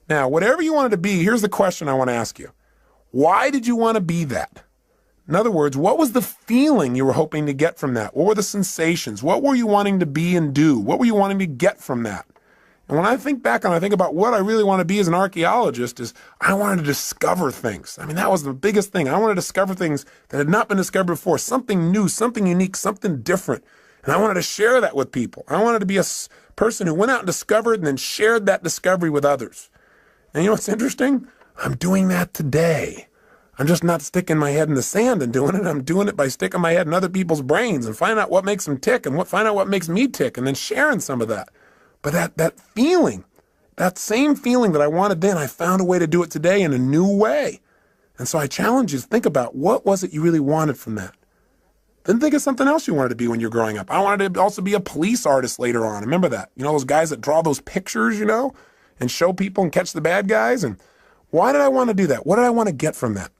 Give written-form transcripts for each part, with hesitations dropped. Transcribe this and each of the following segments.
Now, whatever you wanted to be, here's the question I want to ask you. Why did you want to be that? In other words, what was the feeling you were hoping to get from that? What were the sensations? What were you wanting to be and do? What were you wanting to get from that? And when I think back and I think about what I really want to be as an archaeologist is I wanted to discover things. I mean, that was the biggest thing. I wanted to discover things that had not been discovered before, something new, something unique, something different. And I wanted to share that with people. I wanted to be a person who went out and discovered and then shared that discovery with others. And you know what's interesting? I'm doing that today. I'm just not sticking my head in the sand and doing it. I'm doing it by sticking my head in other people's brains and finding out what makes them tick and find out what makes me tick and then sharing some of that. But that feeling, that same feeling that I wanted then, I found a way to do it today in a new way. And so I challenge you to think about what was it you really wanted from that. Then think of something else you wanted to be when you're growing up. I wanted to also be a police artist later on. Remember that? You know, those guys that draw those pictures, and show people and catch the bad guys. And why did I want to do that? What did I want to get from that?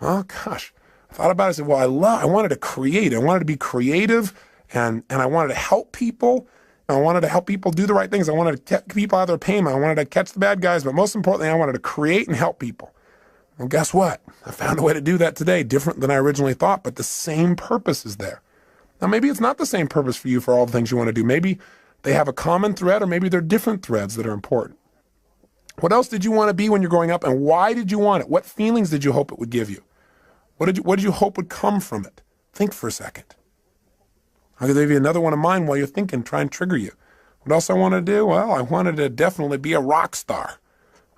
Oh, gosh. I thought about it. I said, well, I wanted to create. I wanted to be creative, and I wanted to help people. I wanted to help people do the right things. I wanted to keep people out of their pain. I wanted to catch the bad guys, but most importantly, I wanted to create and help people. Well, guess what? I found a way to do that today, different than I originally thought, but the same purpose is there. Now, maybe it's not the same purpose for you for all the things you want to do. Maybe they have a common thread, or maybe they're different threads that are important. What else did you want to be when you're growing up, and why did you want it? What feelings did you hope it would give you? What did you hope would come from it? Think for a second. I'll give you another one of mine while you're thinking, try and trigger you. What else I wanted to do? Well, I wanted to definitely be a rock star.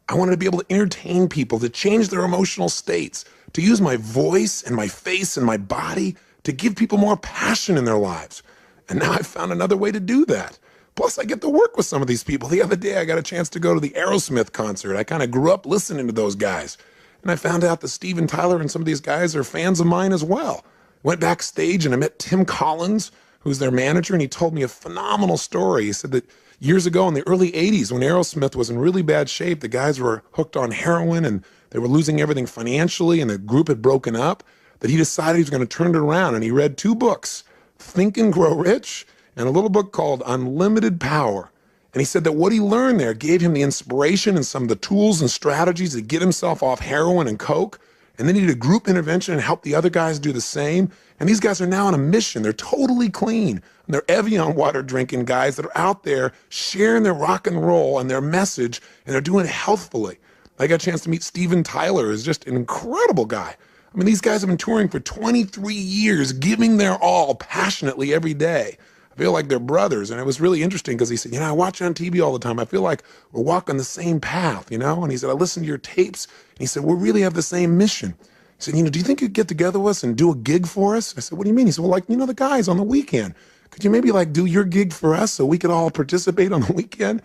I wanted to be able to entertain people, to change their emotional states, to use my voice and my face and my body to give people more passion in their lives. And now I found another way to do that. Plus, I get to work with some of these people. The other day, I got a chance to go to the Aerosmith concert. I kind of grew up listening to those guys. And I found out that Steven Tyler and some of these guys are fans of mine as well. Went backstage and I met Tim Collins, who's their manager, and he told me a phenomenal story. He said that years ago in the early 80s, when Aerosmith was in really bad shape, the guys were hooked on heroin and they were losing everything financially, and the group had broken up, that he decided he was going to turn it around. And he read 2 books, Think and Grow Rich, and a little book called Unlimited Power. And he said that what he learned there gave him the inspiration and some of the tools and strategies to get himself off heroin and coke. And then he did a group intervention and helped the other guys do the same. And these guys are now on a mission. They're totally clean. And they're Evian water drinking guys that are out there sharing their rock and roll and their message, and they're doing it healthfully. I got a chance to meet Steven Tyler, who's just an incredible guy. I mean, these guys have been touring for 23 years, giving their all passionately every day. I feel like they're brothers. And it was really interesting because he said, I watch you on TV all the time. I feel like we're walking the same path, And he said, I listen to your tapes. And he said, we really have the same mission. He said, do you think you'd get together with us and do a gig for us? I said, what do you mean? He said, well, the guys on the weekend. Could you maybe do your gig for us so we could all participate on the weekend?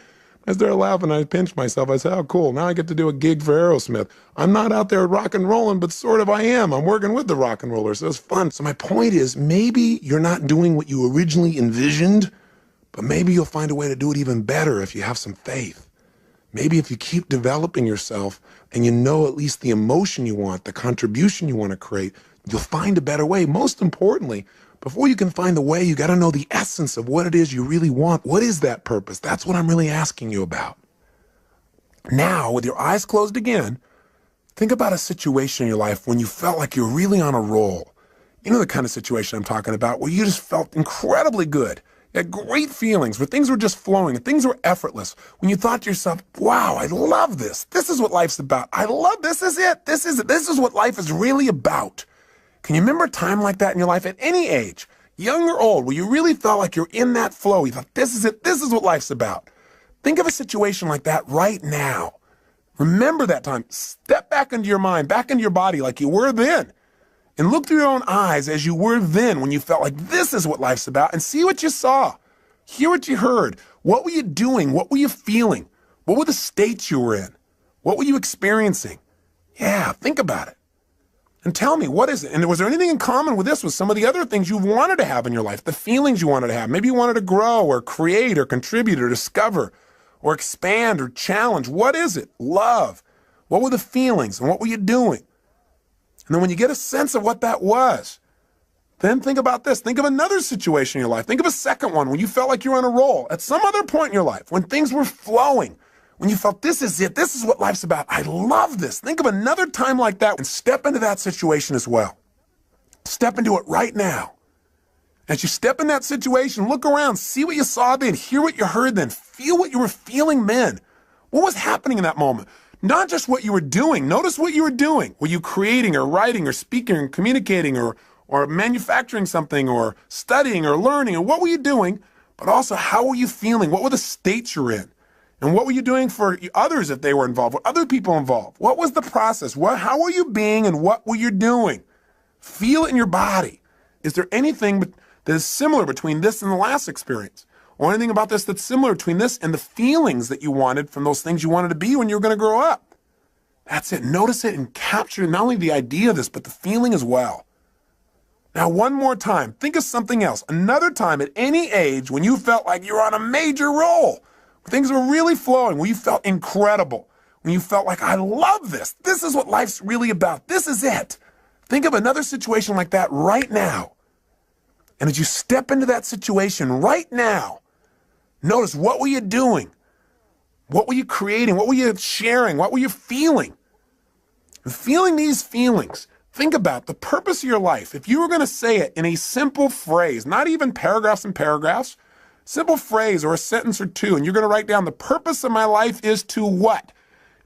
I started laughing. I pinched myself. I said, oh, cool. Now I get to do a gig for Aerosmith. I'm not out there rock and rolling, but sort of I am. I'm working with the rock and rollers. So it's fun. So my point is, maybe you're not doing what you originally envisioned, but maybe you'll find a way to do it even better if you have some faith. Maybe if you keep developing yourself and you know at least the emotion you want, the contribution you want to create, you'll find a better way. Most importantly, before you can find the way, you got to know the essence of what it is you really want. What is that purpose? That's what I'm really asking you about. Now, with your eyes closed again, think about a situation in your life when you felt like you're really on a roll. You know the kind of situation I'm talking about, where you just felt incredibly good. You had great feelings, where things were just flowing and things were effortless. When you thought to yourself, wow, I love this. This is what life's about. I love this. Is it. This is it. This is what life is really about. Can you remember a time like that in your life at any age, young or old, where you really felt like you're in that flow? You thought, this is it. This is what life's about. Think of a situation like that right now. Remember that time. Step back into your mind, back into your body like you were then. And look through your own eyes as you were then when you felt like this is what life's about, and see what you saw. Hear what you heard. What were you doing? What were you feeling? What were the states you were in? What were you experiencing? Yeah, think about it. And tell me, what is it? And was there anything in common with this, with some of the other things you wanted to have in your life, the feelings you wanted to have? Maybe you wanted to grow or create or contribute or discover or expand or challenge. What is it? Love. What were the feelings and what were you doing? And then when you get a sense of what that was, then think about this. Think of another situation in your life. Think of a second one when you felt like you were on a roll at some other point in your life, when things were flowing, When you felt this is it, this is what life's about. I love this. Think of another time like that and step into that situation as well. Step into it right now. As you step in that situation, look around, see what you saw then, hear what you heard then, feel what you were feeling then. What was happening in that moment? Not just what you were doing. Notice what you were doing. Were you creating or writing or speaking or communicating or manufacturing something or studying or learning? Or what were you doing? But also, how were you feeling? What were the states you're in? And what were you doing for others if they were involved? Were other people involved? What was the process? How were you being and what were you doing? Feel it in your body. Is there anything that is similar between this and the last experience? Or anything about this that's similar between this and the feelings that you wanted from those things you wanted to be when you were going to grow up? That's it. Notice it and capture not only the idea of this, but the feeling as well. Now, one more time, think of something else. Another time at any age when you felt like you were on a major roll, when things were really flowing, when you felt incredible, when you felt like, I love this. This is what life's really about. This is it. Think of another situation like that right now. And as you step into that situation right now, notice, what were you doing? What were you creating? What were you sharing? What were you feeling? And feeling these feelings, think about the purpose of your life. If you were going to say it in a simple phrase, not even paragraphs and paragraphs, simple phrase or a sentence or two, and you're going to write down the purpose of my life is to what?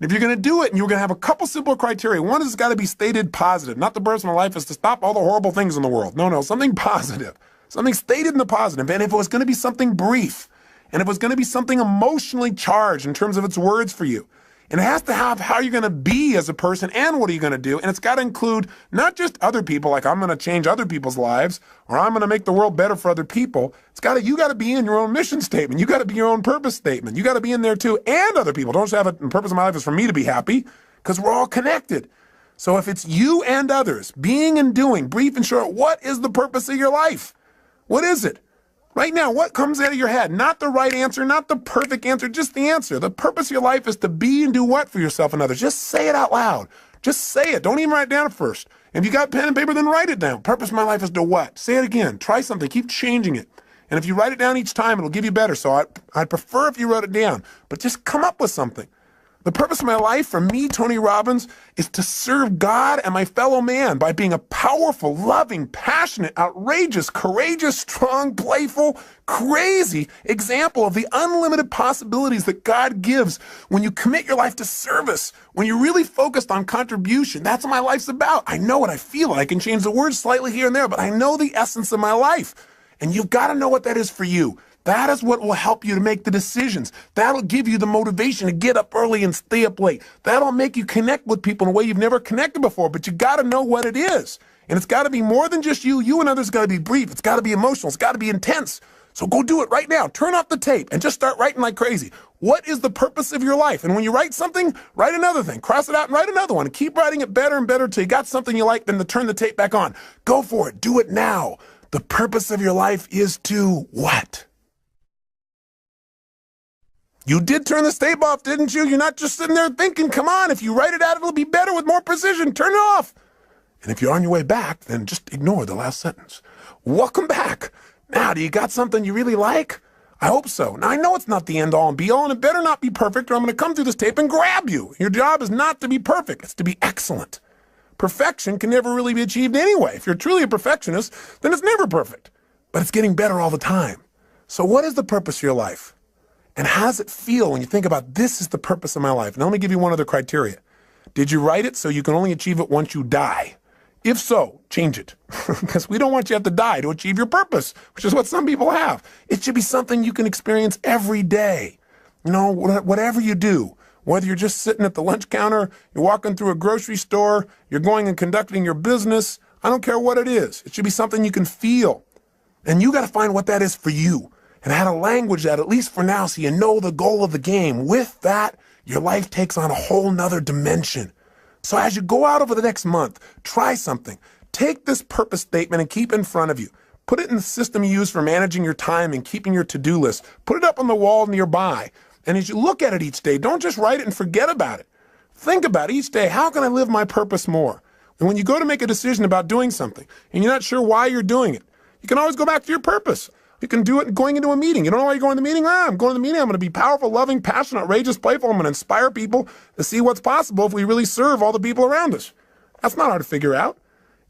And if you're going to do it and you're going to have a couple simple criteria, one is got to be stated positive. Not the purpose of my life is to stop all the horrible things in the world. No, something positive. Something stated in the positive. And if it was going to be something brief, and if it was going to be something emotionally charged in terms of its words for you, and it has to have how you're going to be as a person and what are you going to do, and it's got to include not just other people, like I'm going to change other people's lives, or I'm going to make the world better for other people. You got to be in your own mission statement. You got to be your own purpose statement. You got to be in there too, and other people. Don't just have a purpose of my life is for me to be happy, because we're all connected. So if it's you and others, being and doing, brief and short, what is the purpose of your life? What is it? Right now, what comes out of your head? Not the right answer, not the perfect answer, just the answer. The purpose of your life is to be and do what for yourself and others? Just say it out loud. Just say it. Don't even write it down at first. If you got pen and paper, then write it down. Purpose of my life is to what? Say it again. Try something. Keep changing it. And if you write it down each time, it'll give you better. So I'd prefer if you wrote it down. But just come up with something. The purpose of my life, for me, Tony Robbins, is to serve God and my fellow man by being a powerful, loving, passionate, outrageous, courageous, strong, playful, crazy example of the unlimited possibilities that God gives when you commit your life to service, when you're really focused on contribution. That's what my life's about. I know it. I feel it. I can change the words slightly here and there, but I know the essence of my life. And you've got to know what that is for you. That is what will help you to make the decisions. That'll give you the motivation to get up early and stay up late. That'll make you connect with people in a way you've never connected before, but you got to know what it is. And it's got to be more than just you. You and others got to be brief. It's got to be emotional. It's got to be intense. So go do it right now. Turn off the tape and just start writing like crazy. What is the purpose of your life? And when you write something, write another thing. Cross it out and write another one. And keep writing it better and better until you got something you like, then to turn the tape back on. Go for it. Do it now. The purpose of your life is to what? You did turn the tape off, didn't you? You're not just sitting there thinking, come on, if you write it out, it'll be better with more precision. Turn it off. And if you're on your way back, then just ignore the last sentence. Welcome back. Now, do you got something you really like? I hope so. Now, I know it's not the end all and be all, and it better not be perfect, or I'm going to come through this tape and grab you. Your job is not to be perfect. It's to be excellent. Perfection can never really be achieved anyway. If you're truly a perfectionist, then it's never perfect. But it's getting better all the time. So what is the purpose of your life? And how does it feel when you think about this is the purpose of my life? And let me give you one other criteria. Did you write it so you can only achieve it once you die? If so, change it. Because we don't want you to have to die to achieve your purpose, which is what some people have. It should be something you can experience every day. You know, whatever you do, whether you're just sitting at the lunch counter, you're walking through a grocery store, you're going and conducting your business, I don't care what it is. It should be something you can feel. And you got to find what that is for you. And add a language that, at least for now, so you know the goal of the game. With that, your life takes on a whole nother dimension. So as you go out over the next month, try something. Take this purpose statement and keep it in front of you. Put it in the system you use for managing your time and keeping your to-do list. Put it up on the wall nearby. And as you look at it each day, don't just write it and forget about it. Think about each day, how can I live my purpose more? And when you go to make a decision about doing something, and you're not sure why you're doing it, you can always go back to your purpose. You can do it going into a meeting. You don't know why you're going to the meeting? I'm going to the meeting. I'm going to be powerful, loving, passionate, outrageous, playful. I'm going to inspire people to see what's possible if we really serve all the people around us. That's not hard to figure out.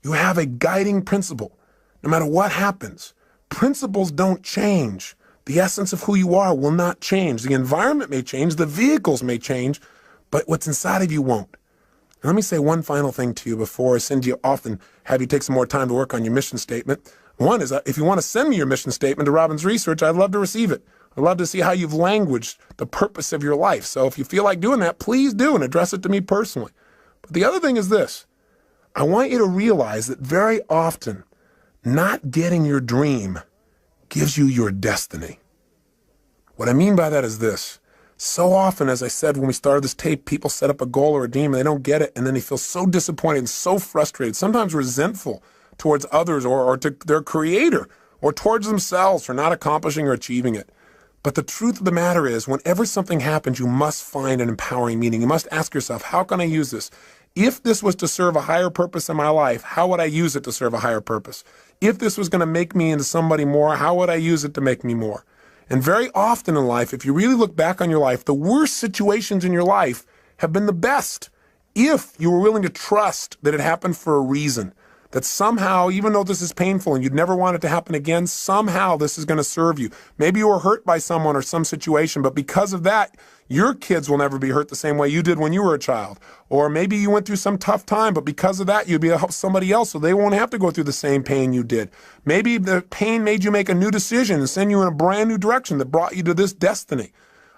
You have a guiding principle. No matter what happens, principles don't change. The essence of who you are will not change. The environment may change, the vehicles may change, but what's inside of you won't. And let me say one final thing to you before I send you off and have you take some more time to work on your mission statement. One is, if you want to send me your mission statement to Robbins Research, I'd love to receive it. I'd love to see how you've languaged the purpose of your life. So if you feel like doing that, please do and address it to me personally. But the other thing is this. I want you to realize that very often, not getting your dream gives you your destiny. What I mean by that is this. So often, as I said when we started this tape, people set up a goal or a dream and they don't get it, and then they feel so disappointed and so frustrated, sometimes resentful towards others or to their creator or towards themselves for not accomplishing or achieving it. But the truth of the matter is, whenever something happens, you must find an empowering meaning. You must ask yourself, how can I use this? If this was to serve a higher purpose in my life, how would I use it to serve a higher purpose? If this was going to make me into somebody more, how would I use it to make me more? And very often in life, if you really look back on your life, the worst situations in your life have been the best if you were willing to trust that it happened for a reason. That somehow, even though this is painful and you'd never want it to happen again, somehow this is going to serve you. Maybe you were hurt by someone or some situation, but because of that, your kids will never be hurt the same way you did when you were a child. Or maybe you went through some tough time, but because of that, you'll be able to help somebody else so they won't have to go through the same pain you did. Maybe the pain made you make a new decision and send you in a brand new direction that brought you to this destiny.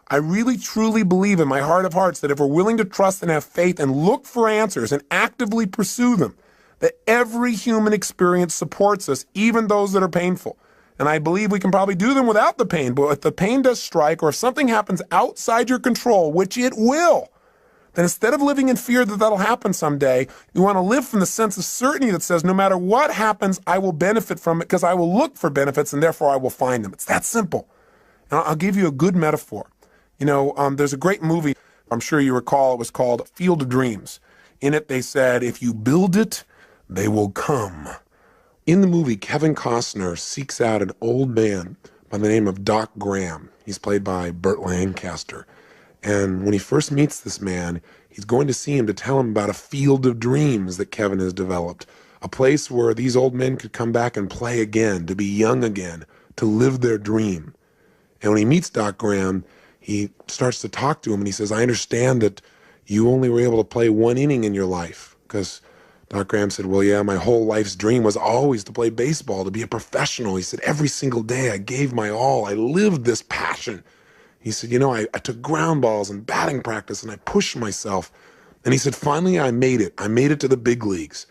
I really, truly believe in my heart of hearts that if we're willing to trust and have faith and look for answers and actively pursue them, that every human experience supports us, even those that are painful. And I believe we can probably do them without the pain, but if the pain does strike or if something happens outside your control, which it will, then instead of living in fear that that'll happen someday, you want to live from the sense of certainty that says, no matter what happens, I will benefit from it because I will look for benefits and therefore I will find them. It's that simple. And I'll give you a good metaphor. There's a great movie, I'm sure you recall, it was called Field of Dreams. In it, they said, if you build it, they will come. In the movie, Kevin Costner seeks out an old man by the name of Doc Graham. He's played by Burt Lancaster. And when he first meets this man, he's going to see him to tell him about a field of dreams that Kevin has developed, a place where these old men could come back and play again, to be young again, to live their dream. And when he meets Doc Graham, he starts to talk to him and he says, I understand that you only were able to play one inning in your life, because Doc Graham said, well, yeah, my whole life's dream was always to play baseball, to be a professional. He said, every single day I gave my all. I lived this passion. He said, I took ground balls and batting practice and I pushed myself. And he said, finally, I made it. I made it to the big leagues.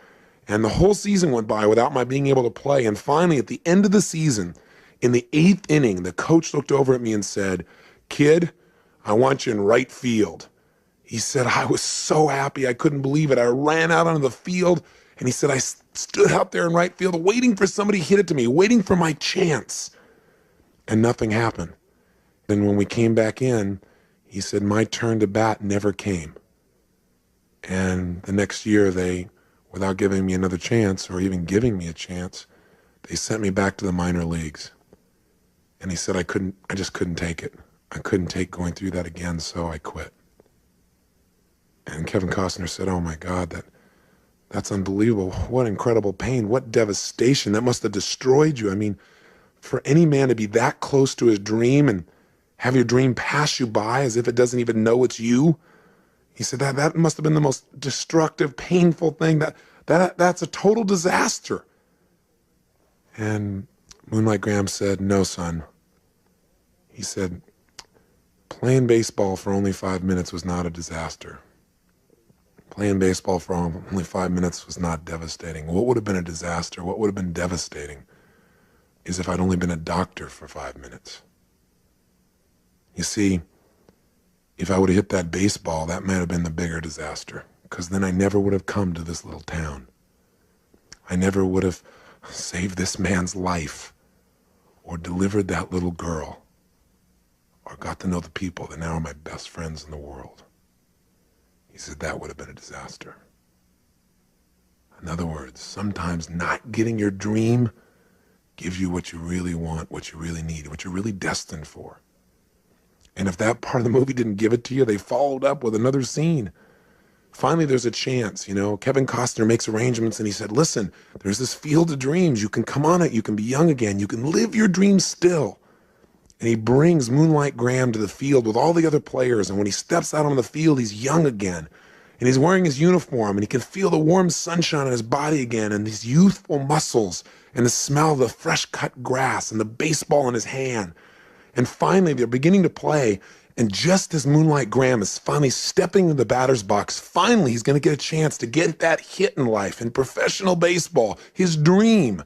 And the whole season went by without my being able to play. And finally, at the end of the season, in the 8th inning, the coach looked over at me and said, kid, I want you in right field. He said, I was so happy. I couldn't believe it. I ran out onto the field, and he said, I stood out there in right field waiting for somebody to hit it to me, waiting for my chance. And nothing happened. And when we came back in, he said, my turn to bat never came. And the next year, they, without giving me another chance or even giving me a chance, they sent me back to the minor leagues. And he said, I just couldn't take it. I couldn't take going through that again, so I quit. And Kevin Costner said, oh my God, that's unbelievable. What incredible pain, what devastation. That must have destroyed you. I mean, for any man to be that close to his dream and have your dream pass you by as if it doesn't even know it's you. He said that must have been the most destructive, painful thing. That's a total disaster. And Moonlight Graham said, no, son. He said, playing baseball for only 5 minutes was not a disaster. Playing baseball for only 5 minutes was not devastating. What would have been a disaster, what would have been devastating, is if I'd only been a doctor for 5 minutes. You see, if I would have hit that baseball, that might have been the bigger disaster, because then I never would have come to this little town. I never would have saved this man's life, or delivered that little girl, or got to know the people that now are my best friends in the world. He said that would have been a disaster. In other words, sometimes not getting your dream gives you what you really want, what you really need, what you're really destined for. And if that part of the movie didn't give it to you, they followed up with another scene. Finally, there's a chance, Kevin Costner makes arrangements and he said, listen, there's this field of dreams. You can come on it. You can be young again. You can live your dreams still. And he brings Moonlight Graham to the field with all the other players. And when he steps out on the field, he's young again. And he's wearing his uniform and he can feel the warm sunshine on his body again and these youthful muscles and the smell of the fresh cut grass and the baseball in his hand. And finally, they're beginning to play. And just as Moonlight Graham is finally stepping into the batter's box, finally he's going to get a chance to get that hit in life, in professional baseball, his dream.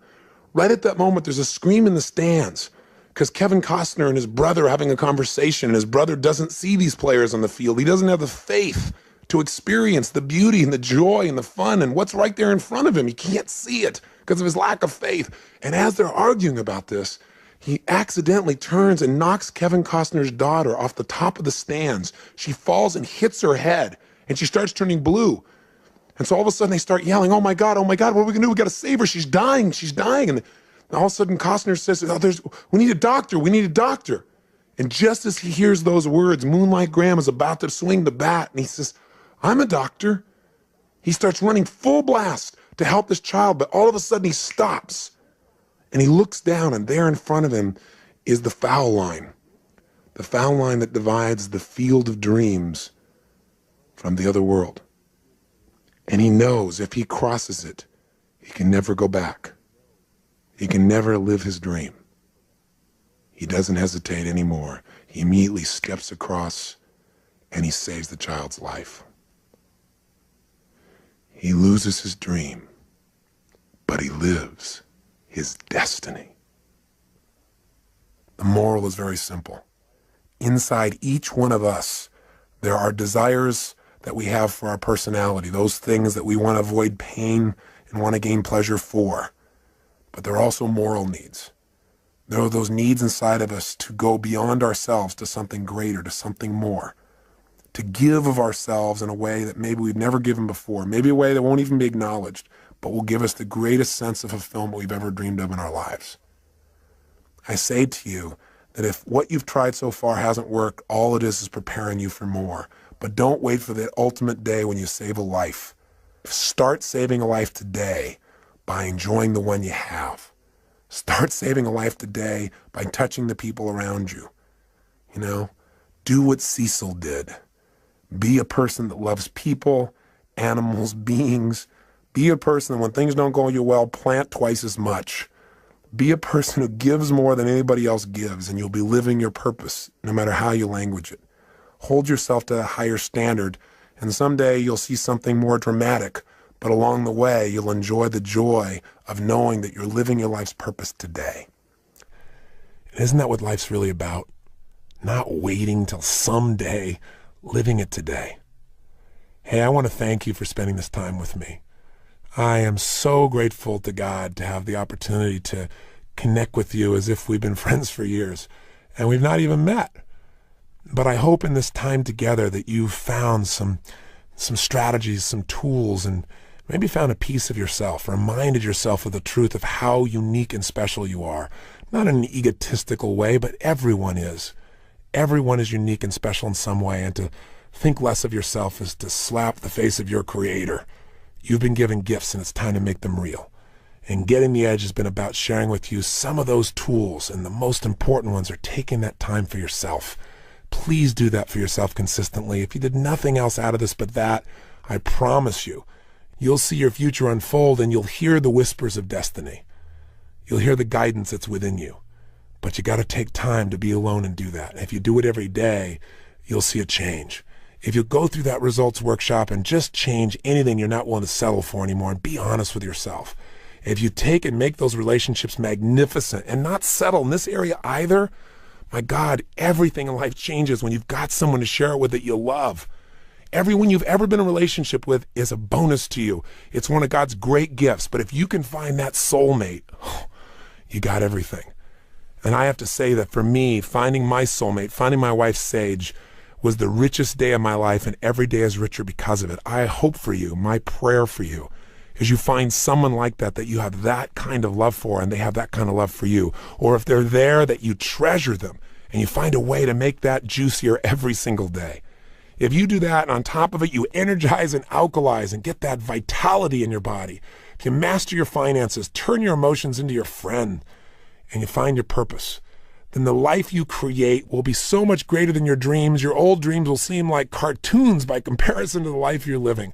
Right at that moment, there's a scream in the stands because Kevin Costner and his brother are having a conversation, and his brother doesn't see these players on the field. He doesn't have the faith to experience the beauty and the joy and the fun and what's right there in front of him. He can't see it because of his lack of faith. And as they're arguing about this, he accidentally turns and knocks Kevin Costner's daughter off the top of the stands. She falls and hits her head, and she starts turning blue. And so all of a sudden they start yelling, oh my God, what are we gonna do? We gotta save her, she's dying. And all of a sudden Costner says, we need a doctor. And just as he hears those words, Moonlight Graham is about to swing the bat, and he says, I'm a doctor. He starts running full blast to help this child, but all of a sudden he stops. And he looks down, and there in front of him is the foul line that divides the field of dreams from the other world. And he knows if he crosses it, he can never go back. He can never live his dream. He doesn't hesitate anymore. He immediately steps across, and he saves the child's life. He loses his dream, but he lives his destiny. The moral is very simple. Inside each one of us, there are desires that we have for our personality, those things that we want to avoid pain and want to gain pleasure for. But there are also moral needs. There are those needs inside of us to go beyond ourselves to something greater, to something more, to give of ourselves in a way that maybe we've never given before, maybe a way that won't even be acknowledged, but will give us the greatest sense of fulfillment we've ever dreamed of in our lives. I say to you that if what you've tried so far hasn't worked, all it is preparing you for more. But don't wait for the ultimate day when you save a life. Start saving a life today by enjoying the one you have. Start saving a life today by touching the people around you. Do what Cecil did. Be a person that loves people, animals, beings. Be a person that when things don't go your well, plant twice as much. Be a person who gives more than anybody else gives, and you'll be living your purpose, no matter how you language it. Hold yourself to a higher standard, and someday you'll see something more dramatic, but along the way, you'll enjoy the joy of knowing that you're living your life's purpose today. And isn't that what life's really about? Not waiting till someday, living it today. Hey, I want to thank you for spending this time with me. I am so grateful to God to have the opportunity to connect with you as if we've been friends for years, and we've not even met. But I hope in this time together that you've found some strategies, some tools, and maybe found a piece of yourself, reminded yourself of the truth of how unique and special you are. Not in an egotistical way, but everyone is. Everyone is unique and special in some way, and to think less of yourself is to slap the face of your Creator. You've been given gifts, and it's time to make them real. And Getting the Edge has been about sharing with you some of those tools, and the most important ones are taking that time for yourself. Please do that for yourself consistently. If you did nothing else out of this but that, I promise you, you'll see your future unfold, and you'll hear the whispers of destiny. You'll hear the guidance that's within you. But you got to take time to be alone and do that. And if you do it every day, you'll see a change. If you go through that results workshop and just change anything you're not willing to settle for anymore, and be honest with yourself. If you take and make those relationships magnificent and not settle in this area either, my God, everything in life changes when you've got someone to share it with that you love. Everyone you've ever been in a relationship with is a bonus to you. It's one of God's great gifts. But if you can find that soulmate, you got everything. And I have to say that for me, finding my soulmate, finding my wife Sage, was the richest day of my life, and every day is richer because of it. I hope for you, my prayer for you, is you find someone like that you have that kind of love for and they have that kind of love for you. Or if they're there, that you treasure them and you find a way to make that juicier every single day. If you do that, and on top of it, you energize and alkalize and get that vitality in your body. If you master your finances, turn your emotions into your friend, and you find your purpose, then the life you create will be so much greater than your dreams. Your old dreams will seem like cartoons by comparison to the life you're living.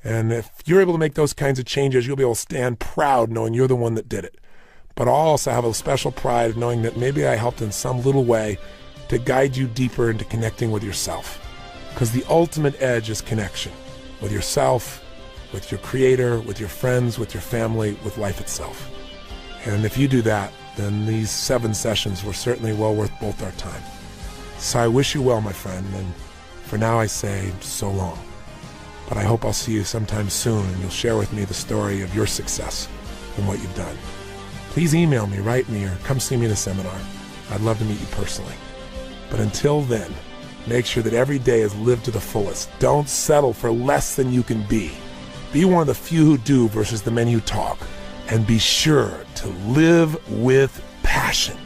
And if you're able to make those kinds of changes, you'll be able to stand proud knowing you're the one that did it. But I'll also have a special pride of knowing that maybe I helped in some little way to guide you deeper into connecting with yourself. Because the ultimate edge is connection with yourself, with your creator, with your friends, with your family, with life itself. And if you do that, then these 7 sessions were certainly well worth both our time. So I wish you well, my friend, and for now I say so long. But I hope I'll see you sometime soon and you'll share with me the story of your success and what you've done. Please email me, write me, or come see me in a seminar. I'd love to meet you personally. But until then, make sure that every day is lived to the fullest. Don't settle for less than you can be. Be one of the few who do versus the many who talk. And be sure to live with passion.